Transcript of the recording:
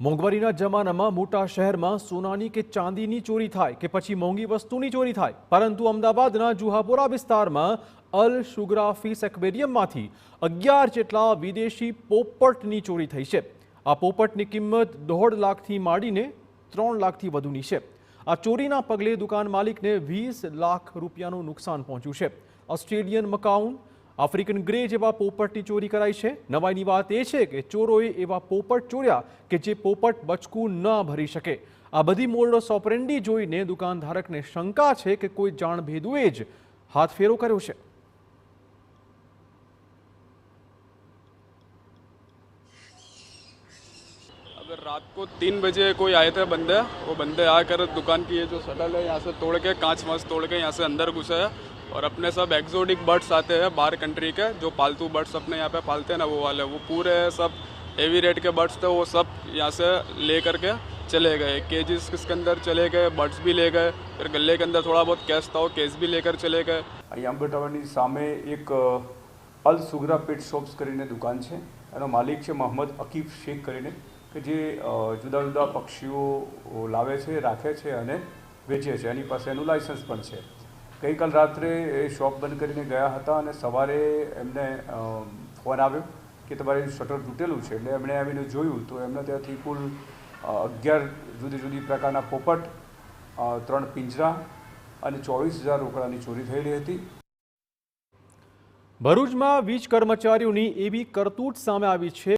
મોંઘવારીના જમાનામાં મોટા શહેરમાં સોનાની કે ચાંદીની ચોરી થાય કે પછી મોંઘી વસ્તુની ચોરી થાય, પરંતુ અમદાવાદના જુહાપુરા વિસ્તારમાં અલ શુગરા ફિશ એક્વેરિયમમાંથી 11 જેટલા વિદેશી પોપટની ચોરી થઈ છે। આ પોપટની કિંમત 1.5 લાખથી માંડીને 3 લાખથી વધુની છે। આ ચોરીના પગલે દુકાન માલિકને 20 લાખ રૂપિયાનું નુકસાન પહોંચ્યું છે। ઓસ્ટ્રેલિયન મકાઉન, આફ્રિકન ગ્રે જેવા પોપટની ચોરી કરાઈ છે। નવાઈની વાત એ છે કે ચોરોએ એવા પોપટ ચોર્યા કે જે પોપટ બચકું ન ભરી શકે। આ બધી મોડસ ઓપરેન્ડી જોઈને દુકાનધારકને શંકા છે કે કોઈ જાણભેદુએ જ હાથફેરો કર્યો છે। अगर रात को 3 बजे कोई आए थे बंदे, वो बंदे आकर दुकान की ये जो शटल है यहाँ से तोड़ के कांच वाँच तोड़ के यहाँ से अंदर घुसे हैं और अपने सब एक्सोटिक बर्ड्स आते हैं बाहर कंट्री के, जो पालतू बर्ड्स अपने यहाँ पे पालते हैं ना, वो वाले वो पूरे सब हेवी रेट के बर्ड्स थे, वो सब यहाँ से ले करके चले गए। केजेस इसके अंदर चले गए, बर्ड्स भी ले गए, फिर गले के अंदर थोड़ा बहुत कैश था वो कैश भी लेकर चले गए। अंबा टावરની સામે એક અલ સુગરા પેટ શોપ્સ કરીને દુકાન છે। એનો માલિક છે મોહમ્મદ અકીફ શેખ કરીને, કે જે જુદા જુદા પક્ષીઓ લાવે છે, રાખે છે અને વેચે છે। એની પાસે એનું લાયસન્સ પણ છે। ગઈકાલ રાત્રે એ શોપ બંધ કરીને ગયા હતા અને સવારે એમને ફોન આવ્યો કે તમારું શટર તૂટેલું છે। એટલે એમણે આવીને જોયું તો એમને ત્યાંથી કુલ 11 જુદી જુદી પ્રકારના પોપટ, 3 પિંજરા અને 24,000 રોકડાની ચોરી થયેલી હતી। ભરૂચમાં વીજ કર્મચારીઓની એવી કરતૂત સામે આવી છે